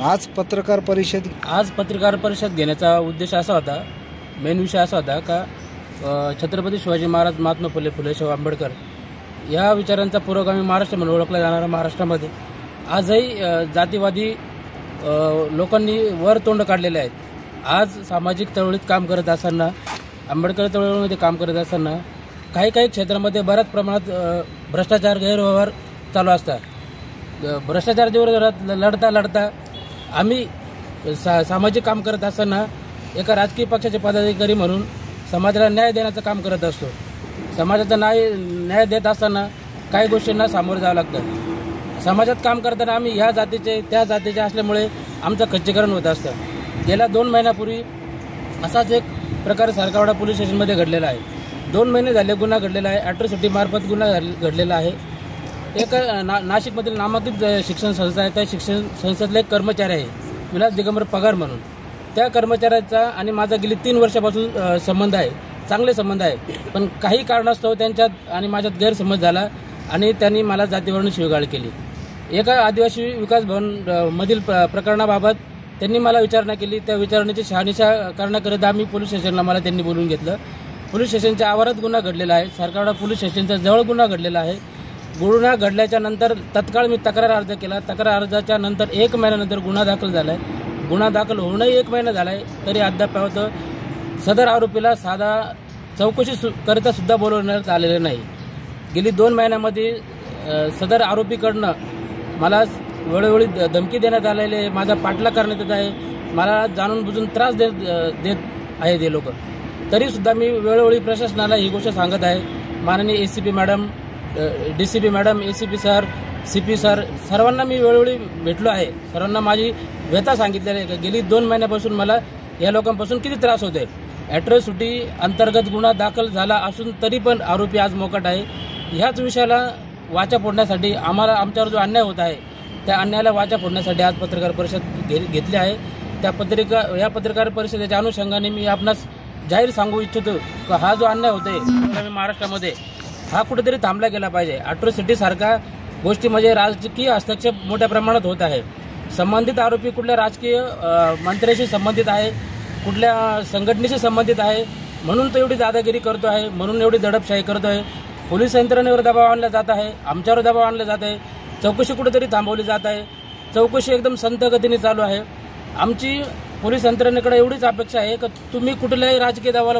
आज पत्रकार परिषद घेण्याचा उद्देश असा होता, मेन विषय असा होता का छत्रपती शिवाजी महाराज, महात्मा फुले शाहू आंबेडकर या विचारांचा पुरोगामी महाराष्ट्र म्हणून ओळखला जाणारा महाराष्ट्रामध्ये आजही जातीवादी लोकांनी वर तोंड काढलेले आहेत. आज सामाजिक चळवळीत काम करत असताना, आंबेडकर चळवळीमध्ये काम करत असताना काही क्षेत्रामध्ये बऱ्याच प्रमाणात भ्रष्टाचार, गैरव्यवहार चालू असतात. भ्रष्टाचाराच्या लढता आम्ही सामाजिक काम करत असताना एका राजकीय पक्षाचे पदाधिकारी म्हणून समाजाला न्याय देण्याचं काम करत असतो. समाजाचा न्याय देत असताना काही गोष्टींना सामोरं जावं लागतं. समाजात काम करताना आम्ही ह्या जातीचे त्या जातीचे असल्यामुळे आमचं खच्चीकरण होत असतं. गेल्या 2 महिन्यापूर्वी असाच एक प्रकार सरकारवाडा पोलीस स्टेशनमध्ये घडलेला आहे. 2 महिने झाले गुन्हा घडलेला आहे. ॲट्रॉसिटी मार्फत गुन्हा घडलेला आहे. एक नाशिकमधील नामांकित शिक्षण संस्था आहे. त्या शिक्षण संस्थेतला एक कर्मचारी आहे, विलास दिगंबर पगार म्हणून. त्या कर्मचाऱ्याचा आणि माझा गेली 3 वर्षापासून संबंध आहे, चांगले संबंध आहे. पण काही कारणास्तव त्यांच्यात आणि माझ्यात गैरसमज झाला आणि त्यांनी मला जातीवरून शिवीगाळ केली. एका आदिवासी विकास भवन मधील प्रकरणाबाबत त्यांनी मला विचारणा केली. त्या विचारणेची शहानिशा करण्याकरिता आम्ही पोलीस स्टेशनला मला त्यांनी बोलवून घेतलं. पोलीस स्टेशनच्या आवारात गुन्हा घडलेला आहे. सरकारवाडा पोलीस स्टेशनच्या जवळ गुन्हा घडलेला आहे. गुन्हा घडल्याच्या नंतर तत्काळ मी तक्रार अर्ज केला. तक्रार अर्जाच्या नंतर 1 महिन्यानंतर गुन्हा दाखल झाला आहे. गुन्हा दाखल होऊनही 1 महिना झाला आहे, तरी अद्याप सदर आरोपीला साधा चौकशी करिता सुद्धा बोलवण्यात आलेले नाही. गेली 2 महिन्यामध्ये सदर आरोपीकडनं मला वेळोवेळी धमकी देण्यात आलेले, माझा पाठलाग करण्यात येत आहे, मला जाणून बुजून त्रास देत आहेत हे लोक. तरीसुद्धा मी वेळोवेळी प्रशासनाला ही गोष्ट सांगत आहे. माननीय ACP madam, DCP madam, ACP sir, CP sir, सर्वांना मी वेळोवेळी भेटलो आहे. सर्वांना माझी व्यथा सांगितलेली आहे. गेली 2 महिन्यापासून मला या लोकांपासून किती त्रास होतोय. ॲट्रॉसिटी अंतर्गत गुन्हा दाखल झाला असून तरी पण आरोपी आज मोकाट आहे. ह्याच विषयाला वाचा फोडण्यासाठी आमच्यावर जो अन्याय होत आहे, त्या अन्यायाला वाचा फोडण्यासाठी आज पत्रकार परिषद घेतली आहे. या पत्रकार परिषदेच्या अनुषंगाने मी आपणास जाहीर सांगू इच्छितो की हा जो अन्याय होतोय महाराष्ट्रामध्ये, हा कुठेतरी थांबला गेला पाहिजे. ॲट्रॉसिटी सारखा गोष्टी म्हणजे राजकीय हस्तक्षेप मोठ्या प्रमाणात होत आहे. संबंधित आरोपी कुठल्या राजकीय मंत्र्याशी संबंधित आहे, कुठल्या संघटनेशी संबंधित आहे, म्हणून तो एवढी दादागिरी करतो आहे, म्हणून एवढी दडपशाही करतो आहे. पोलीस यंत्रणेवर दबाव आणला जात आहे, आमच्यावर दबाव आणला जात आहे. चौकशी कुठेतरी थांबवली जात आहे. चौकशी एकदम संथ गतीने चालू आहे. आमची पोलीस यंत्रणेकडे एवढीच अपेक्षा आहे की तुम्ही कुठल्याही राजकीय दबावाला